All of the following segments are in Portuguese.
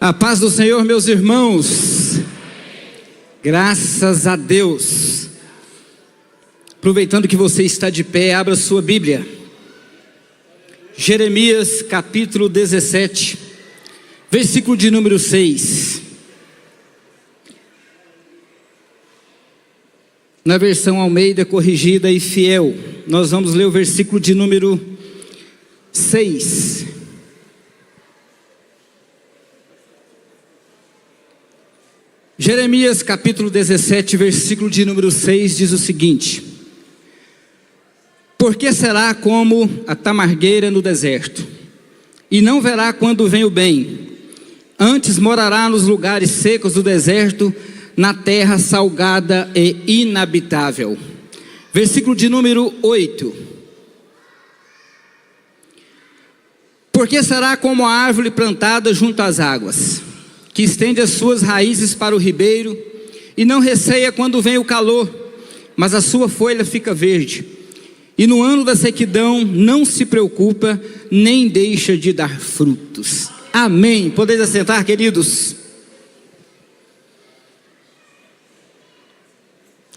A paz do Senhor, meus irmãos. Graças a Deus. Aproveitando que você está de pé, abra sua Bíblia. Jeremias capítulo 17, versículo de número 6. Na versão Almeida corrigida e fiel, nós vamos ler o versículo de número 6. Jeremias capítulo 17, versículo de número 6 diz o seguinte: porque será como a tamargueira no deserto, e não verá quando vem o bem, antes morará nos lugares secos do deserto, na terra salgada e inabitável. Versículo de número 8: porque será como a árvore plantada junto às águas, que estende as suas raízes para o ribeiro, e não receia quando vem o calor, mas a sua folha fica verde, e no ano da sequidão não se preocupa, nem deixa de dar frutos. Amém. Podeis assentar, queridos.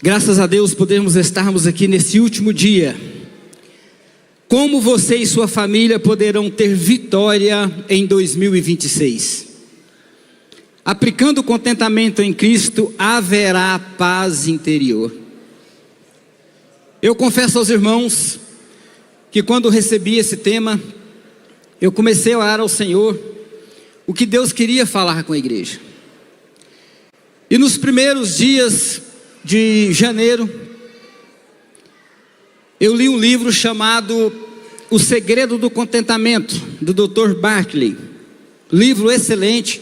Graças a Deus podemos estarmos aqui nesse último dia. Como você e sua família poderão ter vitória em 2026? Aplicando o contentamento em Cristo, haverá paz interior. Eu confesso aos irmãos que quando recebi esse tema, eu comecei a orar ao Senhor o que Deus queria falar com a igreja. E nos primeiros dias de janeiro, eu li um livro chamado O Segredo do Contentamento, do Dr. Barclay. Livro excelente,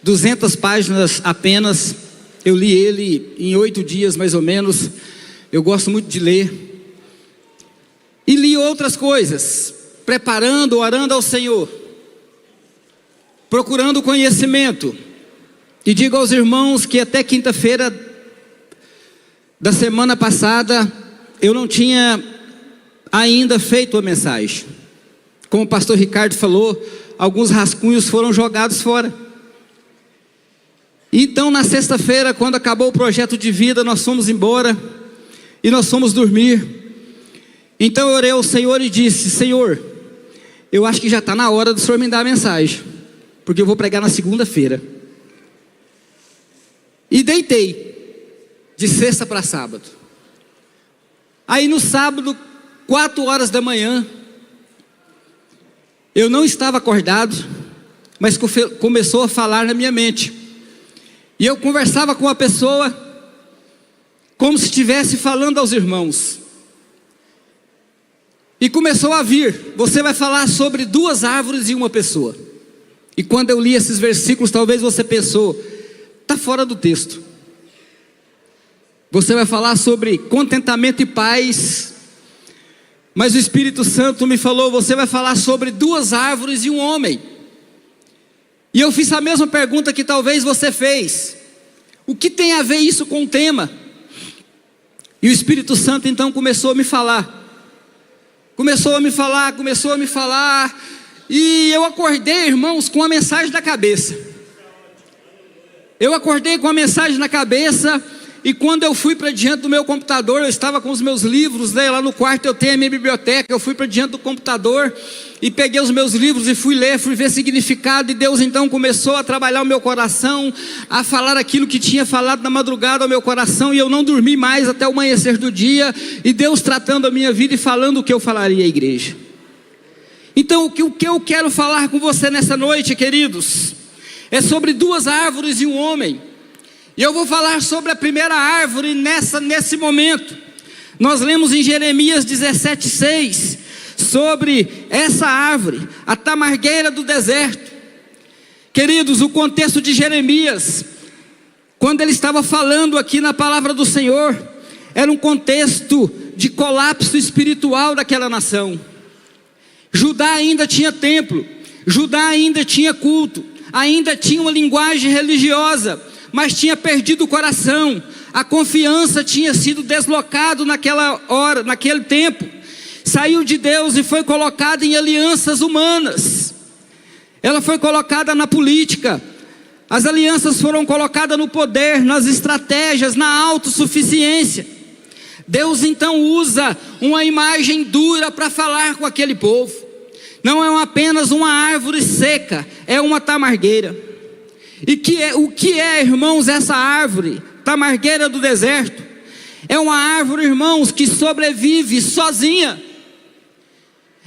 200 páginas apenas. Eu li ele em 8 dias mais ou menos. Eu gosto muito de ler. E li outras coisas, preparando, orando ao Senhor, procurando conhecimento. E digo aos irmãos que até quinta-feira da semana passada eu não tinha ainda feito a mensagem. Como o pastor Ricardo falou, alguns rascunhos foram jogados fora. Então na sexta-feira, quando acabou o projeto de vida, nós fomos embora e nós fomos dormir. Então eu orei ao Senhor e disse: Senhor, eu acho que já está na hora do Senhor me dar a mensagem, porque eu vou pregar na segunda-feira. E deitei de sexta para sábado. Aí no sábado, 4 horas da manhã, eu não estava acordado, mas começou a falar na minha mente. E eu conversava com a pessoa como se estivesse falando aos irmãos. E começou a vir: você vai falar sobre 2 árvores e 1 pessoa. E quando eu li esses versículos, talvez você pensou: está fora do texto. Você vai falar sobre contentamento e paz. Mas o Espírito Santo me falou: você vai falar sobre 2 árvores e 1 homem. E eu fiz a mesma pergunta que talvez você fez: o que tem a ver isso com o tema? E o Espírito Santo então começou a me falar. E eu acordei, irmãos, com a mensagem na cabeça. E quando eu fui para diante do meu computador, eu estava com os meus livros, né? Lá no quarto eu tenho a minha biblioteca. Eu fui para diante do computador e peguei os meus livros e fui ler, fui ver significado. E Deus então começou a trabalhar o meu coração, a falar aquilo que tinha falado na madrugada ao meu coração. E eu não dormi mais até o amanhecer do dia. E Deus tratando a minha vida e falando o que eu falaria à igreja. Então o que eu quero falar com você nessa noite, queridos, é sobre 2 árvores e 1 homem. E eu vou falar sobre a primeira árvore nesse momento. Nós lemos em Jeremias 17:6 sobre essa árvore, a tamargueira do deserto. Queridos, o contexto de Jeremias, quando ele estava falando aqui na palavra do Senhor, era um contexto de colapso espiritual daquela nação. Judá ainda tinha templo, Judá ainda tinha culto, ainda tinha uma linguagem religiosa, mas tinha perdido o coração. A confiança tinha sido deslocado naquela hora, naquele tempo. Saiu de Deus e foi colocada em alianças humanas. Ela foi colocada na política, As alianças foram colocadas no poder, nas estratégias, na autossuficiência. Deus então usa uma imagem dura para falar com aquele povo. Não é apenas uma árvore seca, é uma tamargueira. E o que é, irmãos, essa árvore, tamargueira do deserto? É uma árvore, irmãos, que sobrevive sozinha.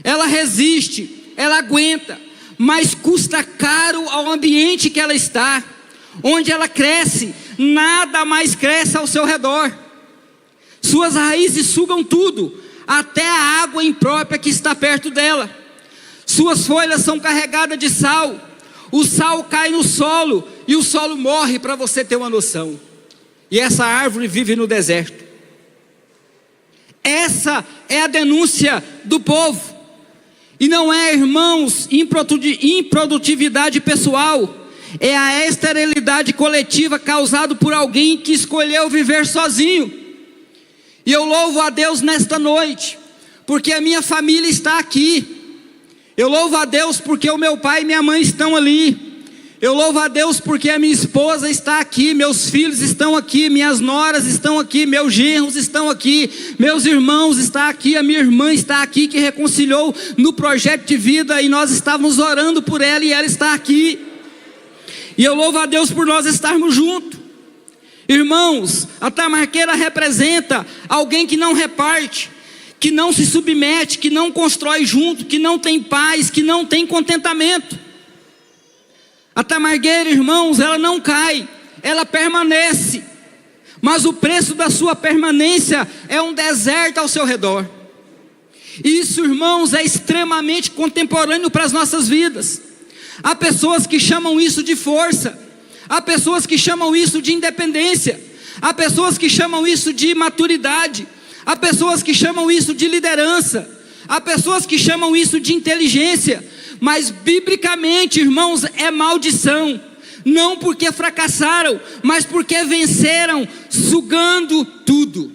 Ela resiste, ela aguenta, mas custa caro ao ambiente que ela está. Onde ela cresce, nada mais cresce ao seu redor. Suas raízes sugam tudo, até a água imprópria que está perto dela. Suas folhas são carregadas de sal. O sal cai no solo e o solo morre, para você ter uma noção. E essa árvore vive no deserto. Essa é a denúncia do povo. E não é, irmãos, improdutividade pessoal. É a esterilidade coletiva causada por alguém que escolheu viver sozinho. E eu louvo a Deus nesta noite, porque a minha família está aqui. Eu louvo a Deus porque o meu pai e minha mãe estão ali. Eu louvo a Deus porque a minha esposa está aqui, meus filhos estão aqui, minhas noras estão aqui, meus genros estão aqui, meus irmãos estão aqui, a minha irmã está aqui, que reconciliou no projeto de vida, e nós estávamos orando por ela e ela está aqui. E eu louvo a Deus por nós estarmos juntos. Irmãos, a tamarqueira representa alguém que não reparte, que não se submete, que não constrói junto, que não tem paz, que não tem contentamento. A tamargueira, irmãos, ela não cai, ela permanece. Mas o preço da sua permanência é um deserto ao seu redor. Isso, irmãos, é extremamente contemporâneo para as nossas vidas. Há pessoas que chamam isso de força. Há pessoas que chamam isso de independência. Há pessoas que chamam isso de maturidade. Há pessoas que chamam isso de liderança. Há pessoas que chamam isso de inteligência. Mas biblicamente, irmãos, é maldição. Não porque fracassaram, mas porque venceram, sugando tudo.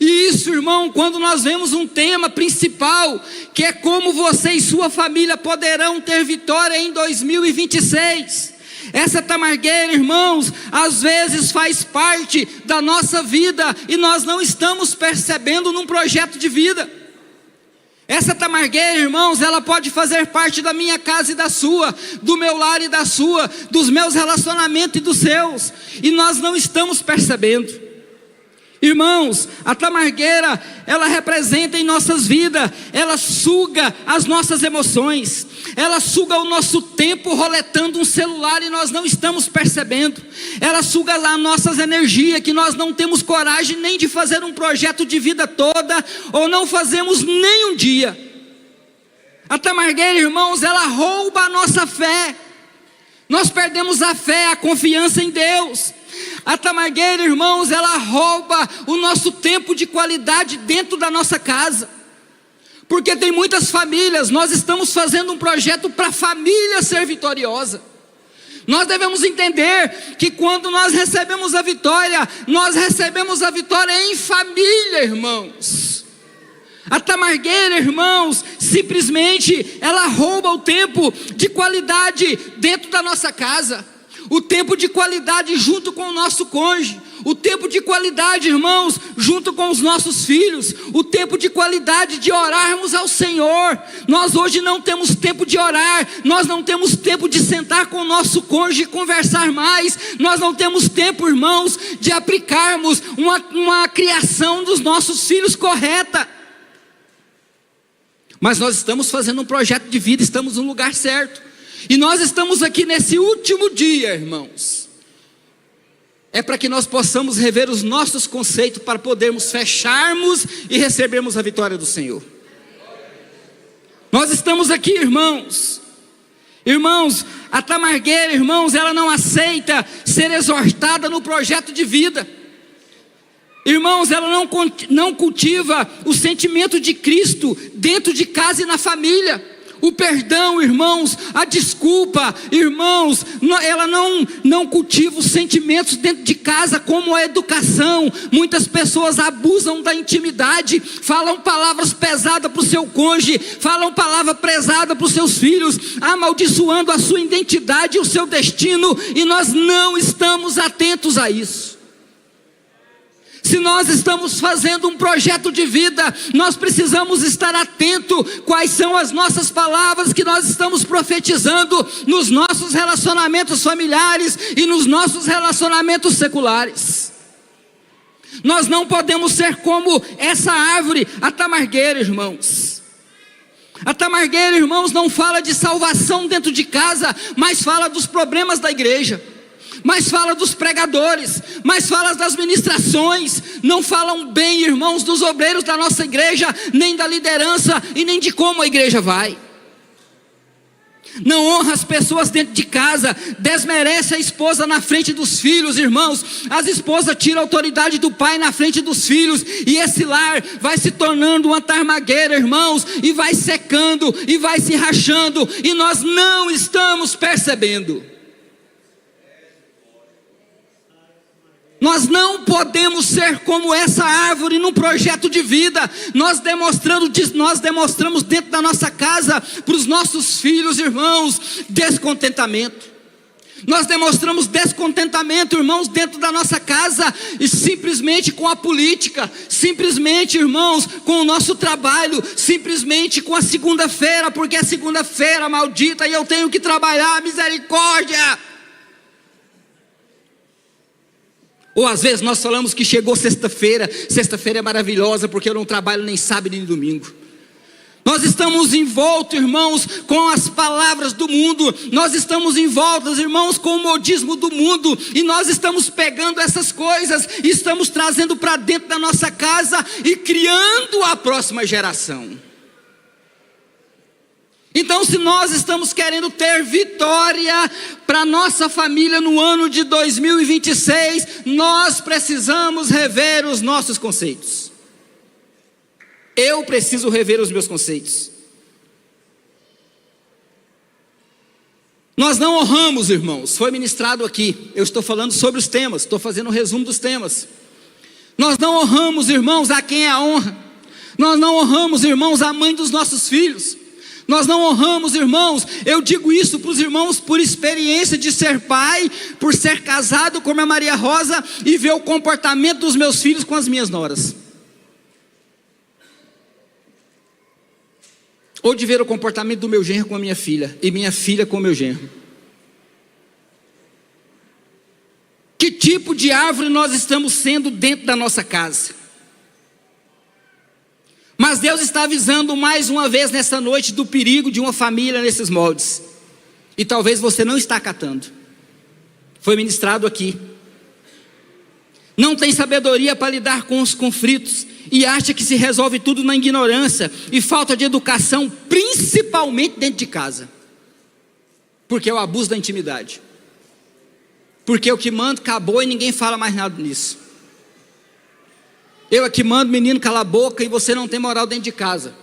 E isso, irmão, quando nós vemos um tema principal, que é como você e sua família poderão ter vitória em 2026. Essa tamargueira, irmãos, às vezes faz parte da nossa vida e nós não estamos percebendo num projeto de vida. Essa tamargueira, irmãos, ela pode fazer parte da minha casa e da sua, do meu lar e da sua, dos meus relacionamentos e dos seus, e nós não estamos percebendo. Irmãos, a tamargueira, ela representa em nossas vidas, ela suga as nossas emoções, ela suga o nosso tempo roletando um celular e nós não estamos percebendo, ela suga as nossas energias, que nós não temos coragem nem de fazer um projeto de vida toda, ou não fazemos nem um dia. A tamargueira, irmãos, ela rouba a nossa fé, nós perdemos a fé, a confiança em Deus. A tamargueira, irmãos, ela rouba o nosso tempo de qualidade dentro da nossa casa. Porque tem muitas famílias, nós estamos fazendo um projeto para a família ser vitoriosa. Nós devemos entender que quando nós recebemos a vitória em família, irmãos. A tamargueira, irmãos, simplesmente ela rouba o tempo de qualidade dentro da nossa casa. O tempo de qualidade junto com o nosso cônjuge, o tempo de qualidade, irmãos, junto com os nossos filhos, o tempo de qualidade de orarmos ao Senhor. Nós hoje não temos tempo de orar, nós não temos tempo de sentar com o nosso cônjuge e conversar mais, nós não temos tempo, irmãos, de aplicarmos uma criação dos nossos filhos correta. Mas nós estamos fazendo um projeto de vida, estamos no lugar certo. E nós estamos aqui nesse último dia, irmãos. É para que nós possamos rever os nossos conceitos, para podermos fecharmos e recebermos a vitória do Senhor. Nós estamos aqui, irmãos. Irmãos, a tamargueira, irmãos, ela não aceita ser exortada no projeto de vida. Irmãos, ela não cultiva o sentimento de Cristo dentro de casa e na família. O perdão, irmãos, a desculpa, irmãos, ela não cultiva os sentimentos dentro de casa como a educação. Muitas pessoas abusam da intimidade, falam palavras pesadas para o seu cônjuge, falam palavra pesada para os seus filhos, amaldiçoando a sua identidade e o seu destino, e nós não estamos atentos a isso. Se nós estamos fazendo um projeto de vida, nós precisamos estar atentos quais são as nossas palavras que nós estamos profetizando nos nossos relacionamentos familiares e nos nossos relacionamentos seculares. Nós não podemos ser como essa árvore, a tamargueira, irmãos. A tamargueira, irmãos, não fala de salvação dentro de casa, mas fala dos problemas da igreja, mas fala dos pregadores, mas fala das ministrações. Não falam bem, irmãos, dos obreiros da nossa igreja, nem da liderança e nem de como a igreja vai. Não honra as pessoas dentro de casa, desmerece a esposa na frente dos filhos, irmãos. As esposas tiram a autoridade do pai na frente dos filhos, e esse lar vai se tornando uma tarmagueira, irmãos, e vai secando, e vai se rachando, e nós não estamos percebendo. Nós não podemos ser como essa árvore num projeto de vida. Nós demonstramos dentro da nossa casa, para os nossos filhos, irmãos, descontentamento. Nós demonstramos descontentamento, irmãos, dentro da nossa casa, e simplesmente com a política, simplesmente, irmãos, com o nosso trabalho, simplesmente com a segunda-feira, porque é segunda-feira maldita e eu tenho que trabalhar, misericórdia. Ou às vezes nós falamos que chegou sexta-feira é maravilhosa porque eu não trabalho nem sábado nem domingo. Nós estamos envoltos, irmãos, com as palavras do mundo, nós estamos envoltos, irmãos, com o modismo do mundo, e nós estamos pegando essas coisas e estamos trazendo para dentro da nossa casa e criando a próxima geração. Então, se nós estamos querendo ter vitória para nossa família no ano de 2026, nós precisamos rever os nossos conceitos. Eu preciso rever os meus conceitos. Nós não honramos, irmãos, foi ministrado aqui, eu estou falando sobre os temas, estou fazendo um resumo dos temas. Nós não honramos, irmãos, a quem é a honra. Nós não honramos, irmãos, a mãe dos nossos filhos. Nós não honramos, irmãos, eu digo isso para os irmãos por experiência de ser pai, por ser casado com a Maria Rosa e ver o comportamento dos meus filhos com as minhas noras. Ou de ver o comportamento do meu genro com a minha filha, e minha filha com o meu genro. Que tipo de árvore nós estamos sendo dentro da nossa casa? Mas Deus está avisando mais uma vez nessa noite do perigo de uma família nesses moldes. E talvez você não está acatando. Foi ministrado aqui. Não tem sabedoria para lidar com os conflitos e acha que se resolve tudo na ignorância e falta de educação, principalmente dentro de casa. Porque é o abuso da intimidade. Porque o que manda acabou e ninguém fala mais nada nisso. Eu aqui mando, menino, cala a boca, e você não tem moral dentro de casa.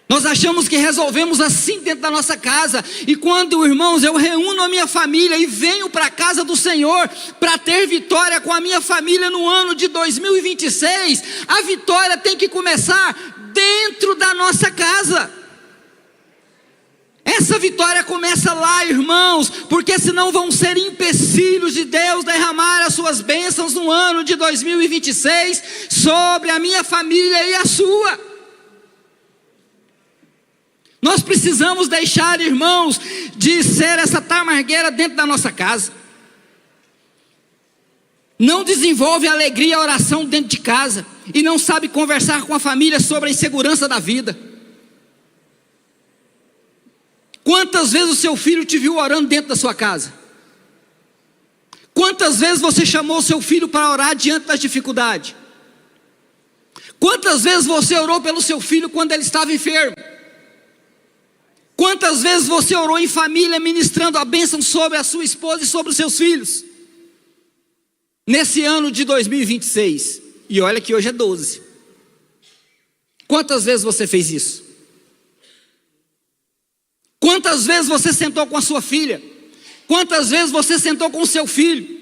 Nós achamos que resolvemos assim dentro da nossa casa. E quando, irmãos, eu reúno a minha família e venho para a casa do Senhor para ter vitória com a minha família no ano de 2026, a vitória tem que começar dentro da nossa casa. Essa vitória começa lá, irmãos, porque senão vão ser empecilhos de Deus derramar as suas bênçãos no ano de 2026 sobre a minha família e a sua. Nós precisamos deixar, irmãos, de ser essa tamargueira dentro da nossa casa. Não desenvolve alegria e oração dentro de casa e não sabe conversar com a família sobre a insegurança da vida. Quantas vezes o seu filho te viu orando dentro da sua casa? Quantas vezes você chamou o seu filho para orar diante das dificuldades? Quantas vezes você orou pelo seu filho quando ele estava enfermo? Quantas vezes você orou em família ministrando a bênção sobre a sua esposa e sobre os seus filhos? Nesse ano de 2026, e olha que hoje é 12. Quantas vezes você fez isso? Quantas vezes você sentou com a sua filha? Quantas vezes você sentou com o seu filho?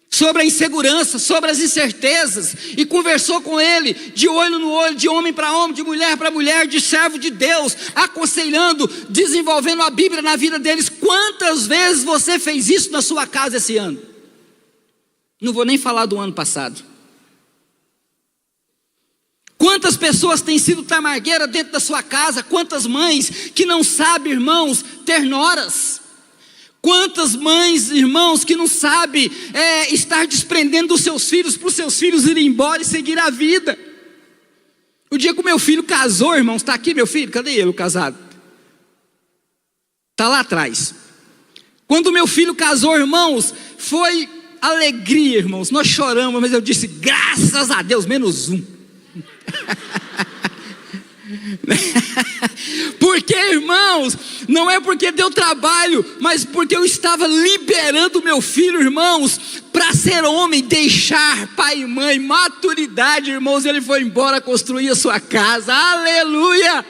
Sobre a insegurança, sobre as incertezas, e conversou com ele, de olho no olho, de homem para homem, de mulher para mulher, de servo de Deus, aconselhando, desenvolvendo a Bíblia na vida deles. Quantas vezes você fez isso na sua casa esse ano? Não vou nem falar do ano passado. Quantas pessoas têm sido tamargueira dentro da sua casa? Quantas mães que não sabem, irmãos, ter noras? Quantas mães, irmãos, que não sabem estar desprendendo dos seus filhos, para os seus filhos irem embora e seguir a vida? O dia que o meu filho casou, irmãos, está aqui meu filho? Cadê ele, o casado? Está lá atrás. Quando o meu filho casou, irmãos, foi alegria, irmãos. Nós choramos, mas eu disse, graças a Deus, menos um. Porque, irmãos, não é porque deu trabalho, mas porque eu estava liberando meu filho, irmãos, para ser homem, deixar pai e mãe, maturidade, irmãos. Ele foi embora construir a sua casa, aleluia.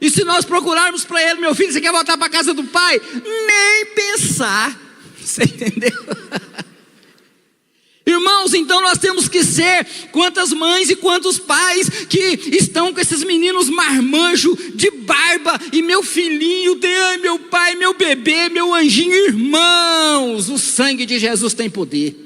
E se nós procurarmos para ele, meu filho, você quer voltar para a casa do pai? Nem pensar, você entendeu? Irmãos, então nós temos que ser, quantas mães e quantos pais que estão com esses meninos marmanjo de barba, e meu filhinho, ai meu pai, meu bebê, meu anjinho. Irmãos, o sangue de Jesus tem poder.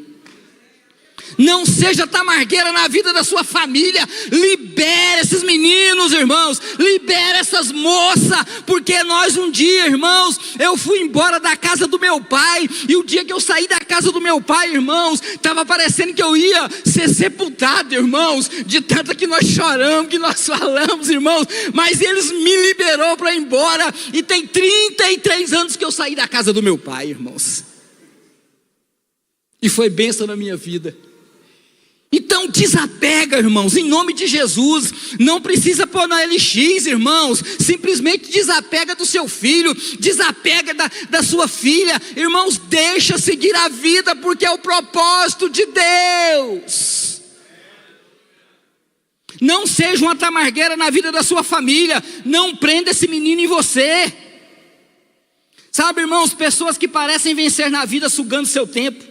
Não seja tamargueira na vida da sua família. Libere esses meninos, irmãos. Libere essas moças. Porque nós um dia, irmãos, eu fui embora da casa do meu pai. E o dia que eu saí da casa do meu pai, irmãos, estava parecendo que eu ia ser sepultado, irmãos. De tanto que nós choramos, que nós falamos, irmãos. Mas eles me liberou para ir embora. E tem 33 anos que eu saí da casa do meu pai, irmãos. E foi bênção na minha vida. Então desapega, irmãos, em nome de Jesus. Não precisa pôr na LX, irmãos. Simplesmente desapega do seu filho, desapega da sua filha. Irmãos, deixa seguir a vida, porque é o propósito de Deus. Não seja uma tamargueira na vida da sua família. Não prenda esse menino em você. Sabe, irmãos, pessoas que parecem vencer na vida sugando seu tempo,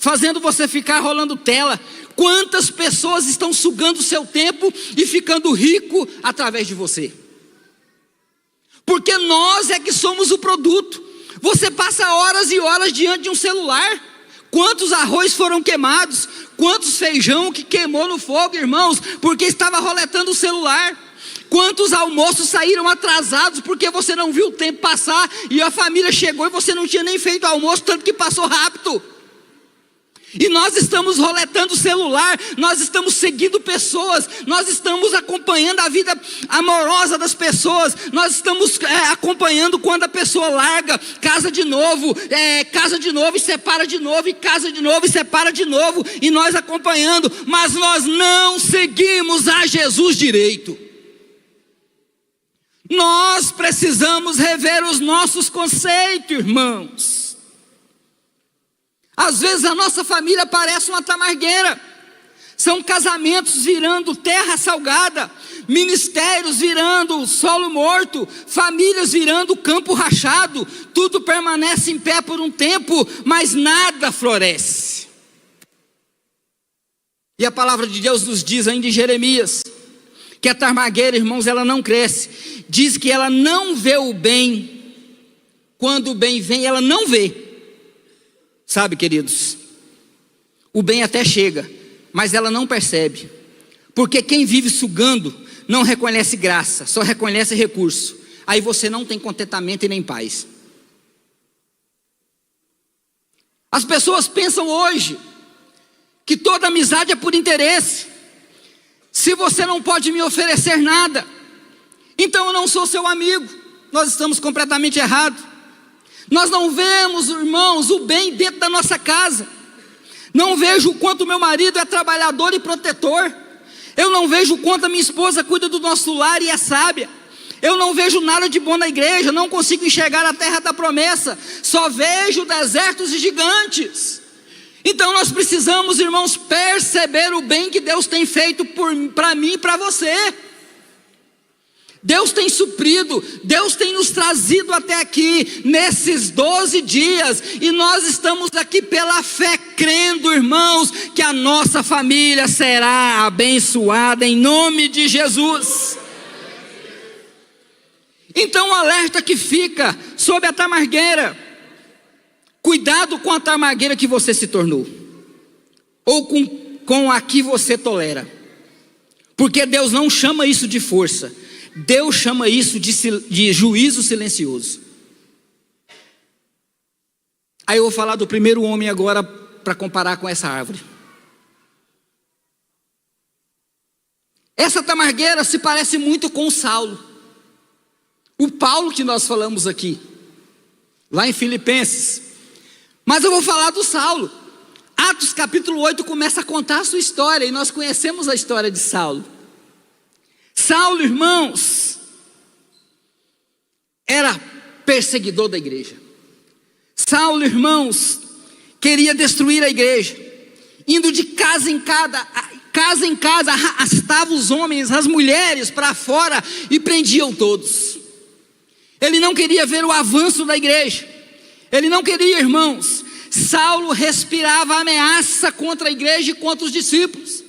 fazendo você ficar rolando tela. Quantas pessoas estão sugando o seu tempo e ficando rico através de você? Porque nós é que somos o produto. Você passa horas e horas diante de um celular. Quantos arroz foram queimados? Quantos feijão que queimou no fogo, irmãos, porque estava roletando o celular? Quantos almoços saíram atrasados porque você não viu o tempo passar e a família chegou e você não tinha nem feito almoço, tanto que passou rápido? E nós estamos roletando o celular, nós estamos seguindo pessoas, nós estamos acompanhando a vida amorosa das pessoas, nós estamos acompanhando quando a pessoa larga, casa de novo e separa de novo, e casa de novo e separa de novo, e nós acompanhando, mas nós não seguimos a Jesus direito. Nós precisamos rever os nossos conceitos, irmãos. Às vezes a nossa família parece uma tamargueira. São casamentos virando terra salgada, ministérios virando solo morto, famílias virando campo rachado. Tudo permanece em pé por um tempo, mas nada floresce. E a palavra de Deus nos diz ainda em Jeremias, que a tamargueira, irmãos, ela não cresce. Diz que ela não vê o bem. Quando o bem vem, ela não vê. Sabe, queridos, o bem até chega, mas ela não percebe. Porque quem vive sugando não reconhece graça, só reconhece recurso. Aí você não tem contentamento e nem paz. As pessoas pensam hoje que toda amizade é por interesse. Se você não pode me oferecer nada, então eu não sou seu amigo. Nós estamos completamente errados. Nós não vemos, irmãos, o bem dentro da nossa casa. Não vejo o quanto meu marido é trabalhador e protetor. Eu não vejo o quanto a minha esposa cuida do nosso lar e é sábia. Eu não vejo nada de bom na igreja. Não consigo enxergar a terra da promessa. Só vejo desertos e gigantes. Então nós precisamos, irmãos, perceber o bem que Deus tem feito para mim e para você. Deus tem suprido, Deus tem nos trazido até aqui, nesses 12 dias, e nós estamos aqui pela fé, crendo, irmãos, que a nossa família será abençoada em nome de Jesus. Então o alerta que fica sobre a tamargueira: cuidado com a tamargueira que você se tornou, ou com a que você tolera, porque Deus não chama isso de força, Deus chama isso de juízo silencioso. Aí eu vou falar do primeiro homem agora, para comparar com essa árvore. Essa tamargueira se parece muito com o Saulo, o Paulo que nós falamos aqui, lá em Filipenses. Mas eu vou falar do Saulo. Atos capítulo 8 começa a contar a sua história, e nós conhecemos a história de Saulo. Saulo, irmãos, era perseguidor da igreja. Saulo, irmãos, queria destruir a igreja, indo de casa em casa, arrastava os homens, as mulheres para fora e prendiam todos. Ele não queria ver o avanço da igreja, ele não queria, irmãos. Saulo respirava ameaça contra a igreja e contra os discípulos.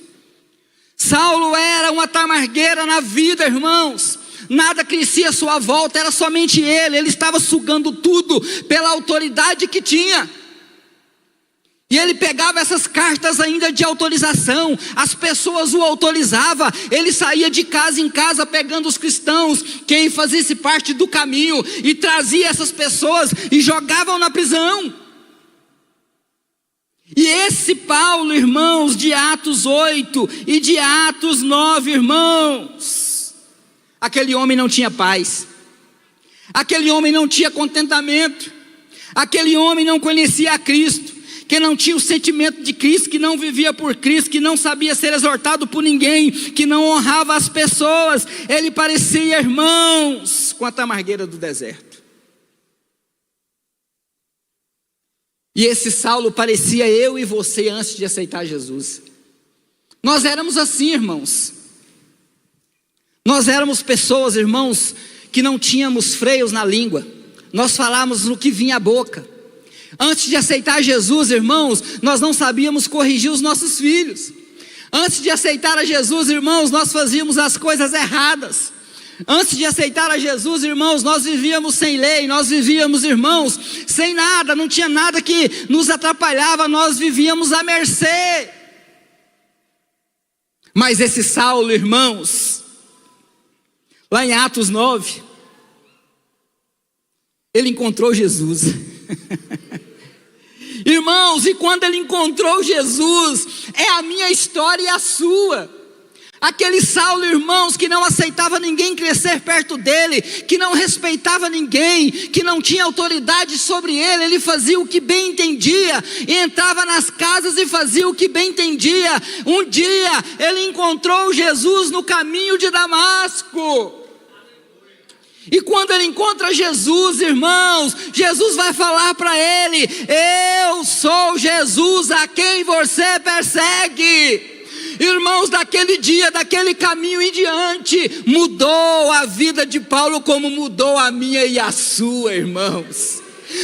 Saulo era uma tamargueira na vida, irmãos. Nada crescia à sua volta, era somente ele estava sugando tudo pela autoridade que tinha. E ele pegava essas cartas ainda de autorização, as pessoas o autorizavam, ele saía de casa em casa pegando os cristãos, quem fazia parte do caminho, e trazia essas pessoas e jogavam na prisão. E esse Paulo, irmãos, de Atos 8 e de Atos 9, irmãos, aquele homem não tinha paz, aquele homem não tinha contentamento, aquele homem não conhecia a Cristo, que não tinha o sentimento de Cristo, que não vivia por Cristo, que não sabia ser exortado por ninguém, que não honrava as pessoas. Ele parecia, irmãos, com a tamargueira do deserto. E esse Saulo parecia eu e você antes de aceitar Jesus. Nós éramos assim, irmãos. Nós éramos pessoas, irmãos, que não tínhamos freios na língua. Nós falávamos no que vinha à boca. Antes de aceitar Jesus, irmãos, nós não sabíamos corrigir os nossos filhos. Antes de aceitar a Jesus, irmãos, nós fazíamos as coisas erradas. Antes de aceitar a Jesus, irmãos, nós vivíamos sem lei, nós vivíamos, irmãos, sem nada, não tinha nada que nos atrapalhava, nós vivíamos à mercê. Mas esse Saulo, irmãos, lá em Atos 9, ele encontrou Jesus. Irmãos, e quando ele encontrou Jesus, é a minha história e a sua. Aquele Saulo, irmãos, que não aceitava ninguém crescer perto dele, que não respeitava ninguém, que não tinha autoridade sobre ele, ele fazia o que bem entendia, e entrava nas casas e fazia o que bem entendia. Um dia, ele encontrou Jesus no caminho de Damasco. E quando ele encontra Jesus, irmãos, Jesus vai falar para ele: eu sou Jesus a quem você persegue. Irmãos, daquele dia, daquele caminho em diante, mudou a vida de Paulo como mudou a minha e a sua, irmãos.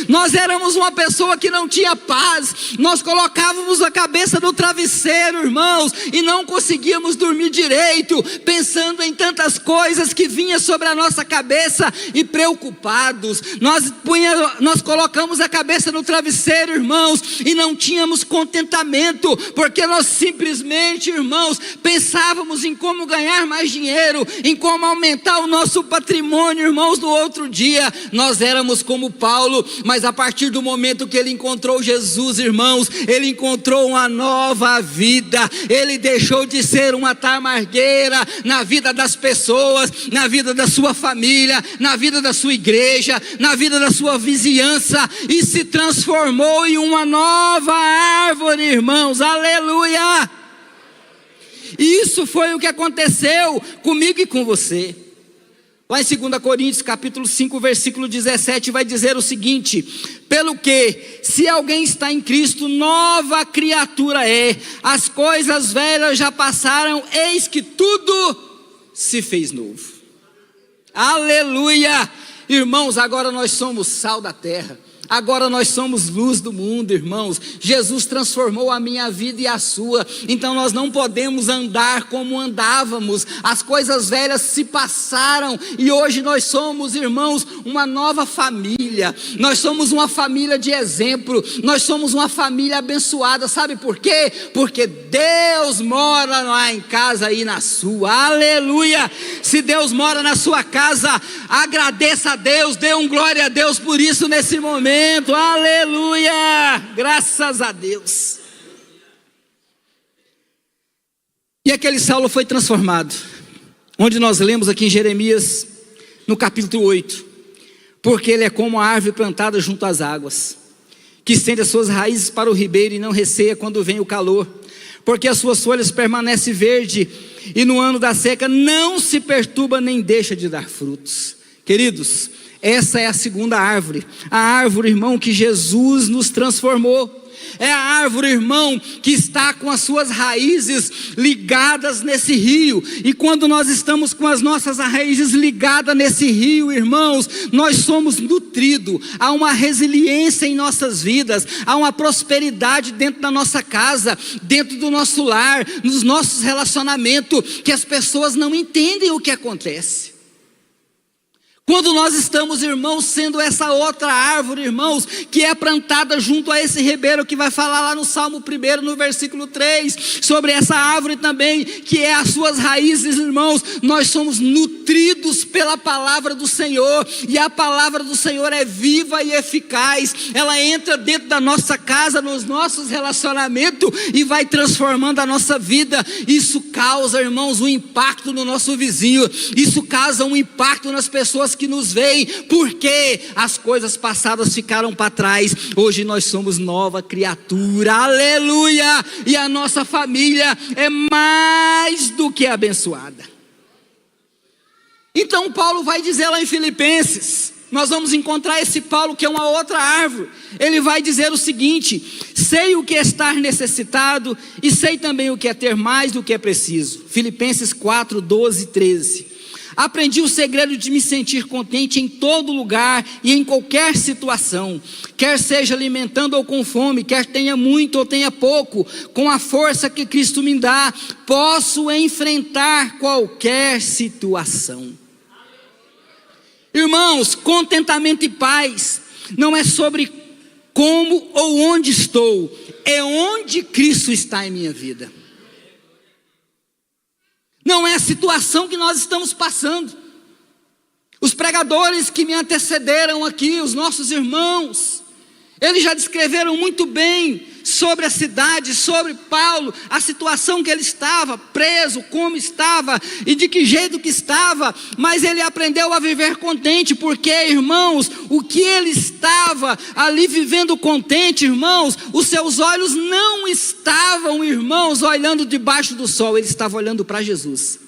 Nós éramos uma pessoa que não tinha paz, nós colocávamos a cabeça no travesseiro, irmãos, e não conseguíamos dormir direito, pensando em tantas coisas que vinham sobre a nossa cabeça e preocupados. Nós colocamos a cabeça no travesseiro, irmãos, e não tínhamos contentamento, porque nós simplesmente, irmãos, pensávamos em como ganhar mais dinheiro, em como aumentar o nosso patrimônio, irmãos. No outro dia, nós éramos como Paulo. Mas a partir do momento que ele encontrou Jesus, irmãos, ele encontrou uma nova vida. Ele deixou de ser uma tamargueira na vida das pessoas, na vida da sua família, na vida da sua igreja, na vida da sua vizinhança, e se transformou em uma nova árvore, irmãos. Aleluia! Isso foi o que aconteceu comigo e com você. Lá em 2 Coríntios capítulo 5, versículo 17, vai dizer o seguinte: pelo que, se alguém está em Cristo, nova criatura é, as coisas velhas já passaram, eis que tudo se fez novo. Aleluia! Irmãos, agora nós somos sal da terra. Agora nós somos luz do mundo, irmãos. Jesus transformou a minha vida e a sua. Então nós não podemos andar como andávamos. As coisas velhas se passaram e hoje nós somos, irmãos, uma nova família. Nós somos uma família de exemplo. Nós somos uma família abençoada. Sabe por quê? Porque Deus mora lá em casa e na sua. Aleluia! Se Deus mora na sua casa, agradeça a Deus, dê um glória a Deus por isso nesse momento. Aleluia, graças a Deus. E aquele Saulo foi transformado, onde nós lemos aqui em Jeremias, no capítulo 8, porque ele é como a árvore plantada junto às águas, que estende as suas raízes para o ribeiro e não receia quando vem o calor, porque as suas folhas permanecem verdes e no ano da seca não se perturba nem deixa de dar frutos. Queridos, essa é a segunda árvore, a árvore, irmão, que Jesus nos transformou. É a árvore, irmão, que está com as suas raízes ligadas nesse rio. E quando nós estamos com as nossas raízes ligadas nesse rio, irmãos, nós somos nutridos. Há uma resiliência em nossas vidas, há uma prosperidade dentro da nossa casa, dentro do nosso lar, nos nossos relacionamentos, que as pessoas não entendem o que acontece. Quando nós estamos, irmãos, sendo essa outra árvore, irmãos, que é plantada junto a esse ribeiro, que vai falar lá no Salmo 1, no versículo 3, sobre essa árvore também, que é as suas raízes, irmãos, nós somos nutridos pela palavra do Senhor, e a palavra do Senhor é viva e eficaz, ela entra dentro da nossa casa, nos nossos relacionamentos, e vai transformando a nossa vida. Isso causa, irmãos, um impacto no nosso vizinho, isso causa um impacto nas pessoas que nos veem, porque as coisas passadas ficaram para trás, hoje nós somos nova criatura, aleluia, e a nossa família é mais do que abençoada. Então Paulo vai dizer lá em Filipenses, nós vamos encontrar esse Paulo que é uma outra árvore, ele vai dizer o seguinte: sei o que é estar necessitado e sei também o que é ter mais do que é preciso. Filipenses 4, 12 e 13. Aprendi o segredo de me sentir contente em todo lugar e em qualquer situação, quer seja alimentando ou com fome, quer tenha muito ou tenha pouco, com a força que Cristo me dá, posso enfrentar qualquer situação. Irmãos, contentamento e paz não é sobre como ou onde estou, é onde Cristo está em minha vida. Não é a situação que nós estamos passando. Os pregadores que me antecederam aqui, os nossos irmãos, eles já descreveram muito bem sobre a cidade, sobre Paulo, a situação que ele estava, preso, como estava e de que jeito que estava, mas ele aprendeu a viver contente, porque, irmãos, o que ele estava ali vivendo contente, irmãos, os seus olhos não estavam, irmãos, olhando debaixo do sol, ele estava olhando para Jesus.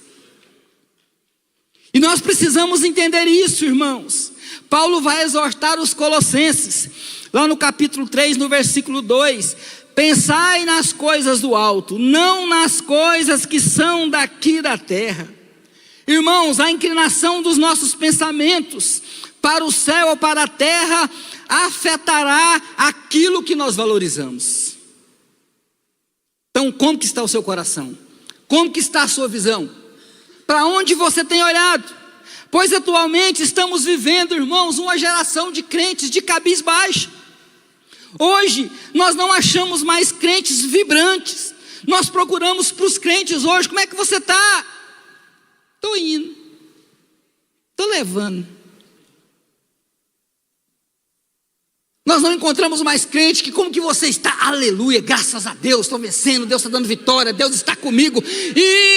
E nós precisamos entender isso, irmãos. Paulo vai exortar os colossenses, lá no capítulo 3, no versículo 2, pensai nas coisas do alto, não nas coisas que são daqui da terra. Irmãos, a inclinação dos nossos pensamentos para o céu ou para a terra afetará aquilo que nós valorizamos. Então, como que está o seu coração? Como que está a sua visão? Para onde você tem olhado? Pois atualmente estamos vivendo, irmãos, uma geração de crentes de cabisbaixo. Hoje nós não achamos mais crentes vibrantes. Nós procuramos para os crentes hoje: como é que você está? Estou indo, estou levando. Nós não encontramos mais crente que: como que você está? Aleluia, graças a Deus, estou vencendo, Deus está dando vitória, Deus está comigo,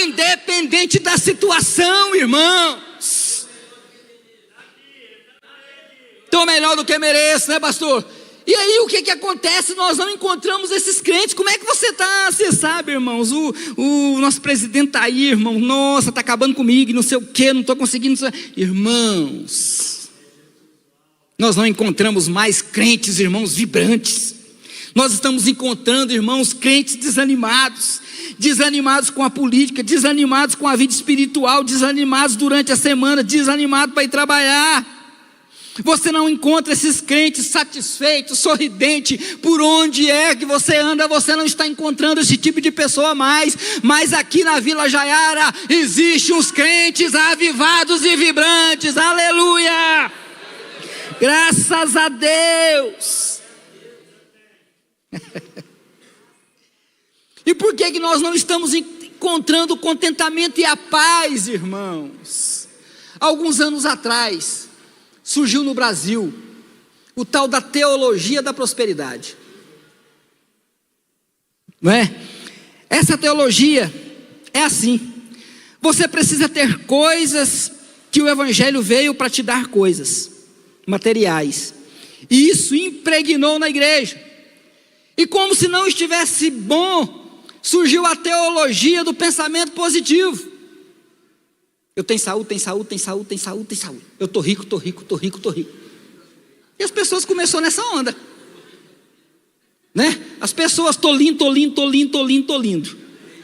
independente da situação, irmãos. Estou melhor do que mereço, né, pastor? E aí o que acontece? Nós não encontramos esses crentes. Como é que você está? Você sabe, irmãos, o nosso presidente está aí, irmão, nossa, está acabando comigo, não sei o que, não estou conseguindo. Irmãos, nós não encontramos mais crentes, irmãos, vibrantes. Nós estamos encontrando, irmãos, crentes desanimados, desanimados com a política, desanimados com a vida espiritual, desanimados durante a semana, desanimados para ir trabalhar. Você não encontra esses crentes satisfeitos, sorridentes, por onde é que você anda, você não está encontrando esse tipo de pessoa mais. Mas aqui na Vila Jaiara, existem uns crentes avivados e vibrantes, aleluia! Graças a Deus! E por que nós não estamos encontrando o contentamento e a paz, irmãos? Alguns anos atrás, surgiu no Brasil o tal da teologia da prosperidade, não é? Essa teologia é assim: você precisa ter coisas que o Evangelho veio para te dar, coisas materiais, e isso impregnou na igreja. E como se não estivesse bom, surgiu a teologia do pensamento positivo. Eu tenho saúde, tenho saúde, tenho saúde, tenho saúde, tenho saúde. Eu estou rico, estou rico, estou rico, estou rico. E as pessoas começaram nessa onda, né? As pessoas, estou lindo, estou lindo, estou lindo, estou lindo, estou lindo.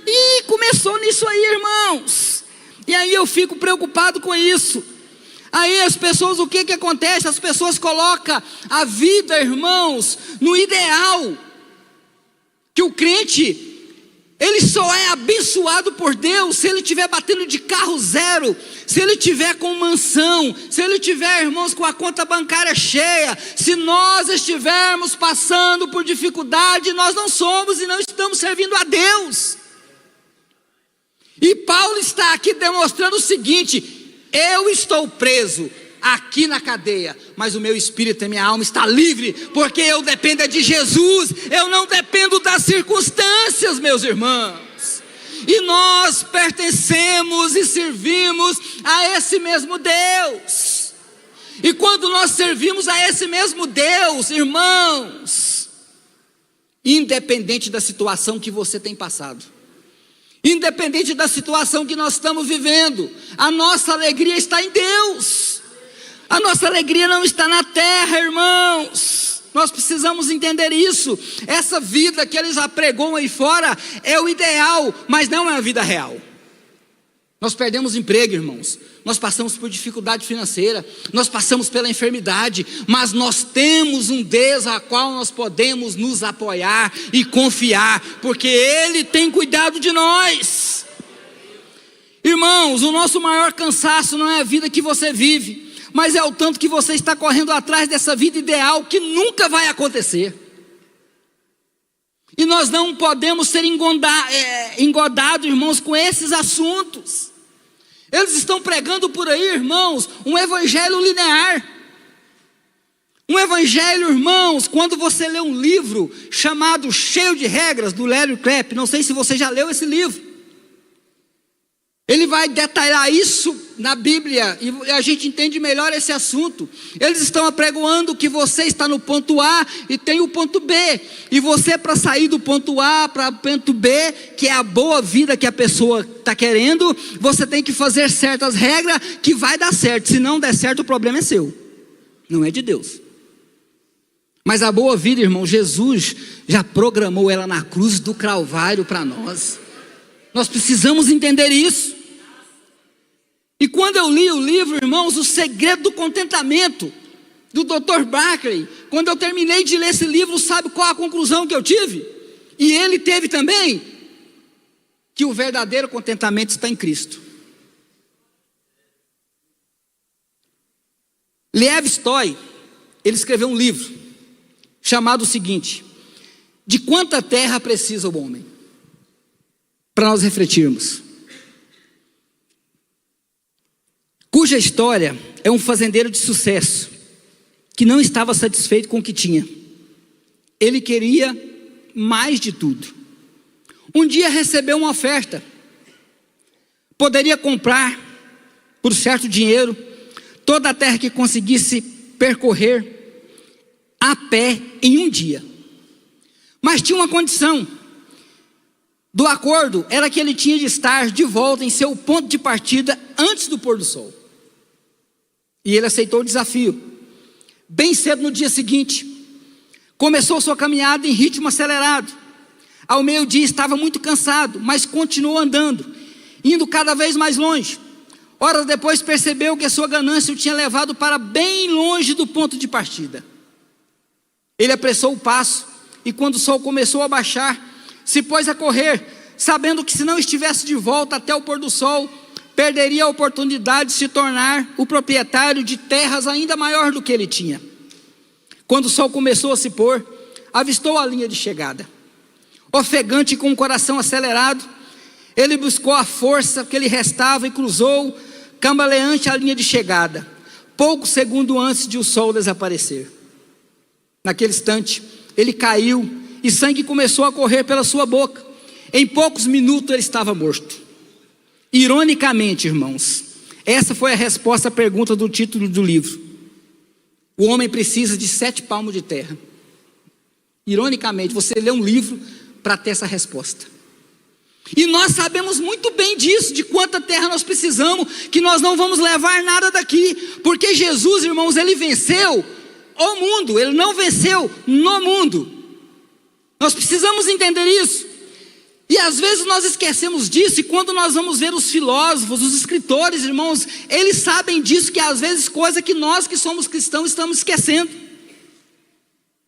E começou nisso aí, irmãos. E aí eu fico preocupado com isso. Aí as pessoas, o que acontece? As pessoas colocam a vida, irmãos, no ideal. Que o crente, ele só é abençoado por Deus se ele estiver batendo de carro zero, se ele estiver com mansão, se ele estiver, irmãos, com a conta bancária cheia. Se nós estivermos passando por dificuldade, nós não somos e não estamos servindo a Deus. E Paulo está aqui demonstrando o seguinte: eu estou preso aqui na cadeia, mas o meu espírito e minha alma está livre, porque eu dependo de Jesus, eu não dependo das circunstâncias, meus irmãos. E nós pertencemos e servimos a esse mesmo Deus. E quando nós servimos a esse mesmo Deus, irmãos, independente da situação que você tem passado, independente da situação que nós estamos vivendo, a nossa alegria está em Deus. A nossa alegria não está na terra, irmãos. Nós precisamos entender isso. Essa vida que eles apregam aí fora é o ideal, mas não é a vida real. Nós perdemos emprego, irmãos. Nós passamos por dificuldade financeira, nós passamos pela enfermidade, mas nós temos um Deus a qual nós podemos nos apoiar e confiar, porque Ele tem cuidado de nós. Irmãos, o nosso maior cansaço não é a vida que você vive, mas é o tanto que você está correndo atrás dessa vida ideal que nunca vai acontecer. E nós não podemos ser engodados, irmãos, com esses assuntos. Eles estão pregando por aí, irmãos, um evangelho linear. Um evangelho, irmãos, quando você lê um livro chamado Cheio de Regras, do Larry Clapp, não sei se você já leu esse livro. Ele vai detalhar isso na Bíblia e a gente entende melhor esse assunto. Eles estão apregoando que você está no ponto A e tem o ponto B. E você, para sair do ponto A para o ponto B, que é a boa vida que a pessoa está querendo, você tem que fazer certas regras que vai dar certo. Se não der certo, o problema é seu, não é de Deus. Mas a boa vida, irmão, Jesus já programou ela na cruz do Calvário para nós. Nós precisamos entender isso. E quando eu li o livro, irmãos, O Segredo do Contentamento, do Dr. Barclay, quando eu terminei de ler esse livro, sabe qual a conclusão que eu tive? E ele teve também? Que o verdadeiro contentamento está em Cristo. Lev Tolstói, ele escreveu um livro, chamado o seguinte: De quanta terra precisa o homem? Para nós refletirmos. Cuja história é um fazendeiro de sucesso, que não estava satisfeito com o que tinha. Ele queria mais de tudo. Um dia recebeu uma oferta. Poderia comprar, por certo dinheiro, toda a terra que conseguisse percorrer a pé em um dia. Mas tinha uma condição. Do acordo era que ele tinha de estar de volta em seu ponto de partida antes do pôr do sol. E ele aceitou o desafio. Bem cedo no dia seguinte, Começou sua caminhada em ritmo acelerado. Ao meio-dia estava muito cansado, mas continuou andando, indo cada vez mais longe. Horas depois percebeu que a sua ganância o tinha levado para bem longe do ponto de partida. Ele apressou o passo e quando o sol começou a baixar, se pôs a correr, sabendo que se não estivesse de volta até o pôr do sol, perderia a oportunidade de se tornar o proprietário de terras ainda maior do que ele tinha. Quando o sol começou a se pôr, avistou a linha de chegada. Ofegante e com o coração acelerado, ele buscou a força que lhe restava e cruzou, cambaleante, a linha de chegada, poucos segundos antes de o sol desaparecer. Naquele instante, ele caiu e sangue começou a correr pela sua boca. Em poucos minutos ele estava morto. Ironicamente, irmãos, essa foi a resposta à pergunta do título do livro. O homem precisa de 7 palmos de terra. Ironicamente, você lê um livro para ter essa resposta. E nós sabemos muito bem disso, de quanta terra nós precisamos, que nós não vamos levar nada daqui, porque Jesus, irmãos, ele venceu o mundo, ele não venceu no mundo. Nós precisamos entender isso. E às vezes nós esquecemos disso, e quando nós vamos ver os filósofos, os escritores, irmãos, eles sabem disso, que às vezes coisa que nós que somos cristãos estamos esquecendo.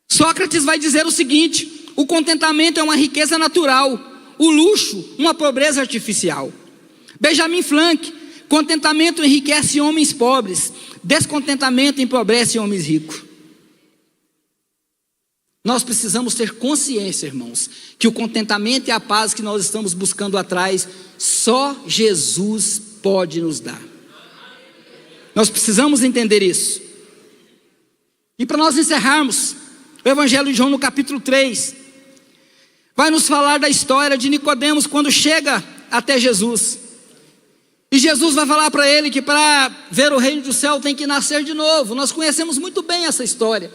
Sócrates vai dizer o seguinte: o contentamento é uma riqueza natural, o luxo uma pobreza artificial. Benjamin Franklin: contentamento enriquece homens pobres, descontentamento empobrece homens ricos. Nós precisamos ter consciência, irmãos, que o contentamento e a paz que nós estamos buscando atrás, só Jesus pode nos dar. Nós precisamos entender isso. E para nós encerrarmos, o Evangelho de João no capítulo 3, vai nos falar da história de Nicodemos quando chega até Jesus. E Jesus vai falar para ele que para ver o reino do céu tem que nascer de novo. Nós conhecemos muito bem essa história.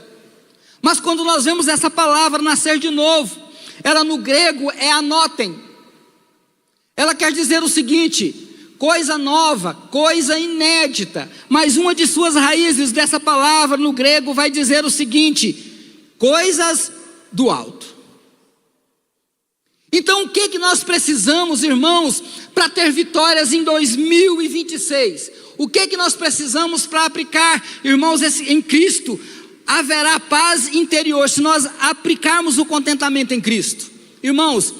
Mas quando nós vemos essa palavra nascer de novo, ela no grego é anotem. Ela quer dizer o seguinte: coisa nova, coisa inédita. Mas uma de suas raízes dessa palavra no grego vai dizer o seguinte: coisas do alto. Então o que nós precisamos, irmãos, para ter vitórias em 2026? O que nós precisamos para aplicar, irmãos, em Cristo? Haverá paz interior se nós aplicarmos o contentamento em Cristo. Irmãos,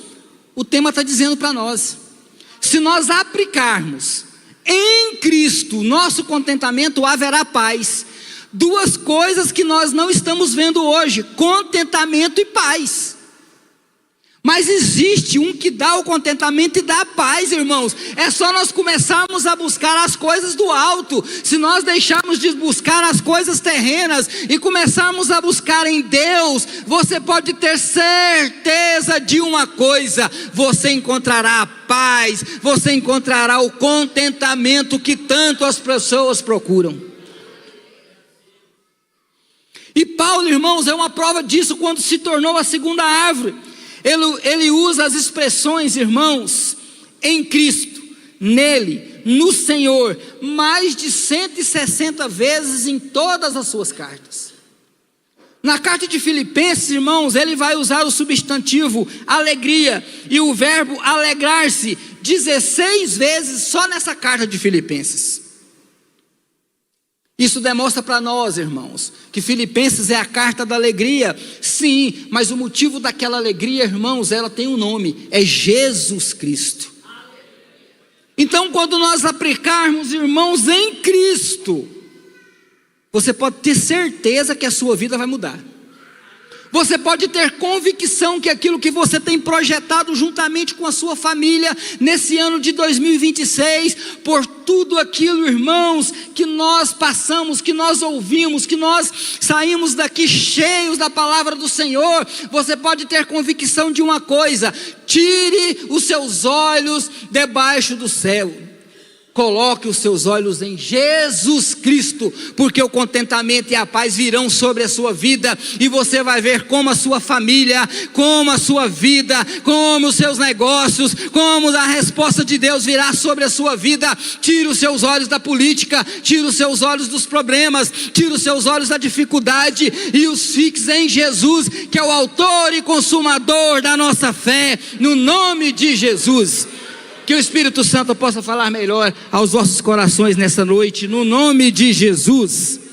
o tema está dizendo para nós: se nós aplicarmos em Cristo nosso contentamento, haverá paz. Duas coisas que nós não estamos vendo hoje: contentamento e paz. Mas existe um que dá o contentamento e dá a paz, irmãos. É só nós começarmos a buscar as coisas do alto. Se nós deixarmos de buscar as coisas terrenas e começarmos a buscar em Deus, você pode ter certeza de uma coisa: você encontrará a paz, você encontrará o contentamento que tanto as pessoas procuram. E Paulo, irmãos, é uma prova disso quando se tornou a segunda árvore. Ele usa as expressões, irmãos, em Cristo, nele, no Senhor, mais de 160 vezes em todas as suas cartas. Na carta de Filipenses, irmãos, ele vai usar o substantivo alegria e o verbo alegrar-se 16 vezes só nessa carta de Filipenses. Isso demonstra para nós, irmãos, que Filipenses é a carta da alegria. Sim, mas o motivo daquela alegria, irmãos, ela tem um nome: é Jesus Cristo. Então quando nós aplicarmos, irmãos, em Cristo, você pode ter certeza que a sua vida vai mudar. Você pode ter convicção que aquilo que você tem projetado juntamente com a sua família nesse ano de 2026, por tudo aquilo, irmãos, que nós passamos, que nós ouvimos, que nós saímos daqui cheios da palavra do Senhor, você pode ter convicção de uma coisa: tire os seus olhos debaixo do céu. Coloque os seus olhos em Jesus Cristo, porque o contentamento e a paz virão sobre a sua vida, e você vai ver como a sua família, como a sua vida, como os seus negócios, como a resposta de Deus virá sobre a sua vida. Tire os seus olhos da política, tire os seus olhos dos problemas, tire os seus olhos da dificuldade e os fixe em Jesus, que é o autor e consumador da nossa fé, no nome de Jesus. Que o Espírito Santo possa falar melhor aos vossos corações nessa noite, no nome de Jesus.